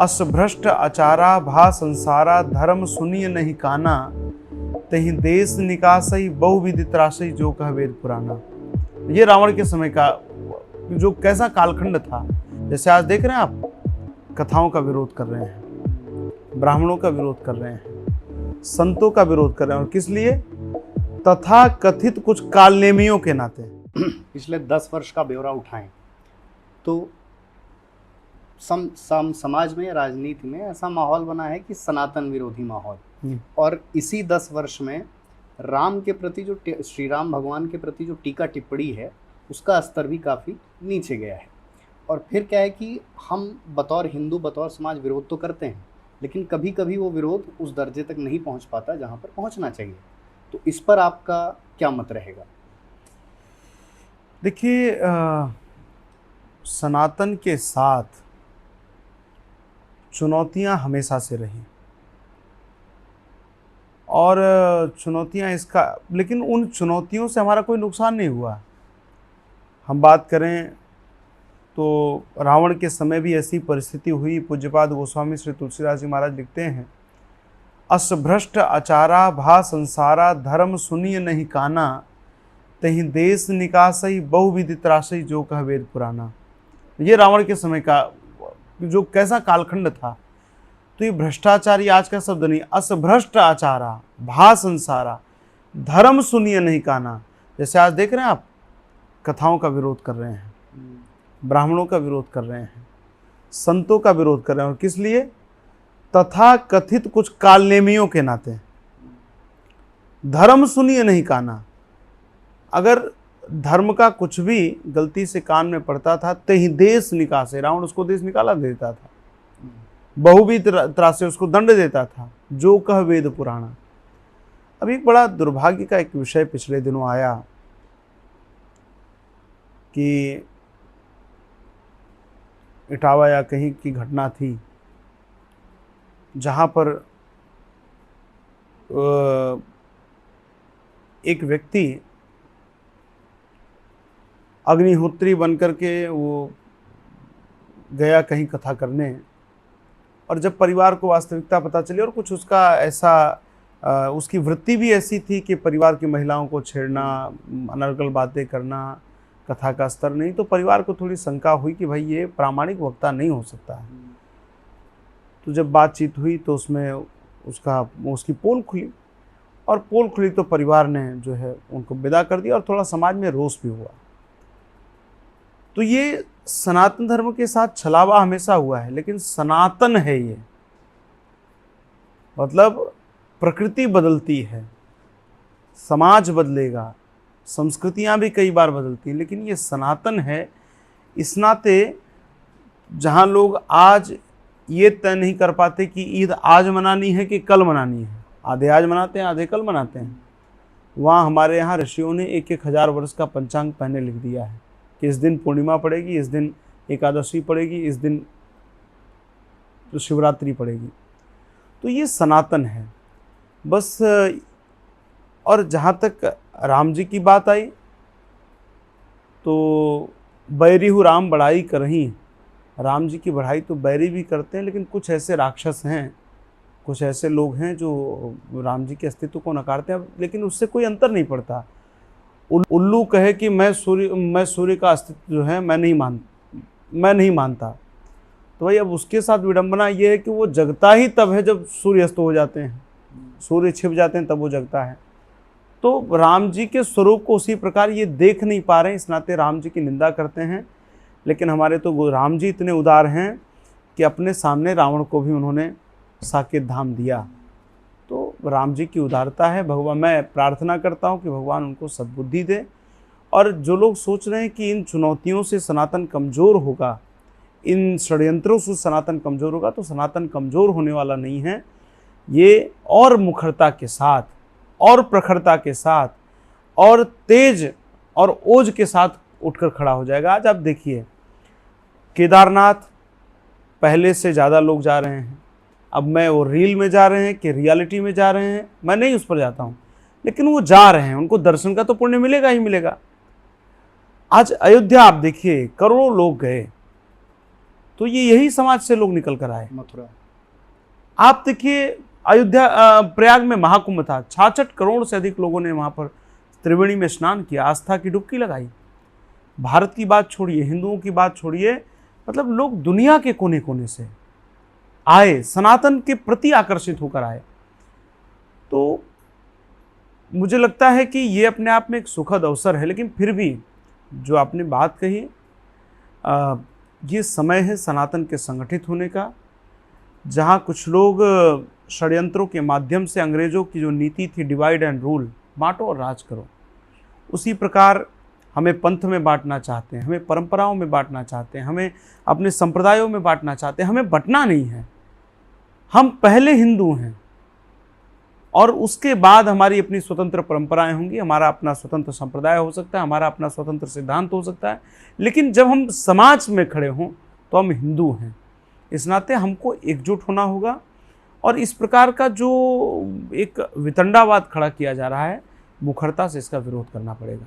अस भ्रष्ट आचारा भा संसारा धर्म सुनिय नहीं काना, तहि देश निकासई बहुविधि त्रासई जो कह वेद पुराना। ये रावण के समय का जो कैसा कालखंड था। जैसे आज देख रहे हैं आप, कथाओं का विरोध कर रहे हैं, ब्राह्मणों का विरोध कर रहे हैं, संतों का विरोध कर रहे हैं, और किस लिए? तथा कथित कुछ कालनेमियों के नाते। पिछले 10 वर्ष का ब्यौरा उठाएं तो समाज में, राजनीति में ऐसा माहौल बना है कि सनातन विरोधी माहौल। और इसी 10 वर्ष में राम के प्रति जो श्री राम भगवान के प्रति जो टीका टिप्पणी है उसका स्तर भी काफ़ी नीचे गया है। और फिर क्या है कि हम बतौर हिंदू, बतौर समाज विरोध तो करते हैं, लेकिन कभी कभी वो विरोध उस दर्जे तक नहीं पहुंच पाता जहां पर पहुंचना चाहिए। तो इस पर आपका क्या मत रहेगा? देखिए, सनातन के साथ चुनौतियां हमेशा से रही, और चुनौतियां इसका, लेकिन उन चुनौतियों से हमारा कोई नुकसान नहीं हुआ। हम बात करें तो रावण के समय भी ऐसी परिस्थिति हुई। पूज्यपाद गोस्वामी श्री तुलसीदास जी महाराज लिखते हैं, अस भ्रष्ट आचारा भा संसारा धर्म सुनिय नहीं काना, तहि देश निकासई बहुविधि त्रासई जो कह वेद पुराना। ये रावण के समय का जो कैसा कालखंड था। तो ये भ्रष्टाचार, ये आज का शब्द नहीं, अस भ्रष्ट आचारा भा संसारा धर्म सुनिय नहीं काना। जैसे आज देख रहे हैं आप, कथाओं का विरोध कर रहे हैं, ब्राह्मणों का विरोध कर रहे हैं, संतों का विरोध कर रहे हैं, और किस लिए? तथा कथित कुछ कालनेमियों के नाते। धर्म सुनिए नहीं काना। अगर धर्म का कुछ भी गलती से कान में पड़ता था, तहि देश निकासे, रावण उसको देश निकाला देता था, बहुविध त्रासे उसको दंड देता था, जो कह वेद पुराना। अभी एक बड़ा दुर्भाग्य का एक विषय पिछले दिनों आया कि इटावा या कहीं की घटना थी जहाँ पर एक व्यक्ति अग्निहोत्री बनकर के वो गया कहीं कथा करने, और जब परिवार को वास्तविकता पता चली, और कुछ उसका ऐसा उसकी वृत्ति भी ऐसी थी कि परिवार की महिलाओं को छेड़ना, अनर्गल बातें करना, कथा का स्तर नहीं, तो परिवार को थोड़ी शंका हुई कि भाई ये प्रामाणिक वक्ता नहीं हो सकता है। तो जब बातचीत हुई तो उसमें उसकी पोल खुली, और पोल खुली तो परिवार ने जो है उनको विदा कर दिया, और थोड़ा समाज में रोष भी हुआ। तो ये सनातन धर्म के साथ छलावा हमेशा हुआ है, लेकिन सनातन है ये, मतलब प्रकृति बदलती है, समाज बदलेगा, संस्कृतियां भी कई बार बदलती हैं, लेकिन ये सनातन है। इस नाते जहां लोग आज ये तय नहीं कर पाते कि ईद आज मनानी है कि कल मनानी है, आधे आज मनाते हैं, आधे कल मनाते हैं, वहाँ हमारे यहाँ ऋषियों ने 1,000 वर्ष का पंचांग पहले लिख दिया है कि इस दिन पूर्णिमा पड़ेगी, इस दिन एकादशी पड़ेगी, इस दिन तो शिवरात्रि पड़ेगी। तो ये सनातन है बस। और जहाँ तक राम जी की बात आई, तो बैरी राम बढ़ाई करही, राम जी की बढ़ाई तो बैरी भी करते हैं, लेकिन कुछ ऐसे राक्षस हैं, कुछ ऐसे लोग हैं जो राम जी के अस्तित्व को नकारते हैं, लेकिन उससे कोई अंतर नहीं पड़ता। उल्लू कहे कि मैं सूर्य का अस्तित्व जो है मैं नहीं मानता, तो भाई अब उसके साथ विडंबना ये है कि वो जगता ही तब है जब सूर्य अस्त हो जाते हैं, सूर्य छिप जाते हैं तब वो जगता है। तो राम जी के स्वरूप को उसी प्रकार ये देख नहीं पा रहे हैं, इस नाते राम जी की निंदा करते हैं। लेकिन हमारे तो राम जी इतने उदार हैं कि अपने सामने रावण को भी उन्होंने साकेत धाम दिया। तो राम जी की उदारता है। भगवान, मैं प्रार्थना करता हूँ कि भगवान उनको सद्बुद्धि दे। और जो लोग सोच रहे हैं कि इन चुनौतियों से सनातन कमज़ोर होगा, इन षड्यंत्रों से सनातन कमज़ोर होगा, तो सनातन कमज़ोर होने वाला नहीं है। ये और मुखरता के साथ, और प्रखरता के साथ, और तेज और ओज के साथ उठकर खड़ा हो जाएगा। आज आप देखिए, केदारनाथ पहले से ज़्यादा लोग जा रहे हैं। अब मैं वो रील में जा रहे हैं कि रियलिटी में जा रहे हैं, मैं नहीं उस पर जाता हूँ, लेकिन वो जा रहे हैं, उनको दर्शन का तो पुण्य मिलेगा ही मिलेगा। आज अयोध्या आप देखिए, करोड़ों लोग गए, तो ये यही समाज से लोग निकल कर आए। मथुरा, आप देखिए अयोध्या प्रयाग में महाकुंभ था, 66 करोड़ से अधिक लोगों ने वहां पर त्रिवेणी में स्नान किया, आस्था की डुबकी लगाई। भारत की बात छोड़िए, हिंदुओं की बात छोड़िए, मतलब लोग दुनिया के कोने कोने से आए, सनातन के प्रति आकर्षित होकर आए। तो मुझे लगता है कि ये अपने आप में एक सुखद अवसर है। लेकिन फिर भी जो आपने बात कही, ये समय है सनातन के संगठित होने का, जहाँ कुछ लोग षड्यंत्रों के माध्यम से अंग्रेजों की जो नीति थी डिवाइड एंड रूल, बांटो और राज करो, उसी प्रकार हमें पंथ में बांटना चाहते हैं, हमें परंपराओं में बांटना चाहते हैं, हमें अपने संप्रदायों में बांटना चाहते हैं। हमें बंटना नहीं है, हम पहले हिंदू हैं और उसके बाद हमारी अपनी स्वतंत्र परंपराएं होंगी, हमारा अपना स्वतंत्र संप्रदाय हो सकता है, हमारा अपना स्वतंत्र सिद्धांत हो सकता है। लेकिन जब हम समाज में खड़े हों तो हम हिंदू हैं। इस नाते हमको एकजुट होना होगा और इस प्रकार का जो एक वितंडावाद खड़ा किया जा रहा है, मुखरता से इसका विरोध करना पड़ेगा।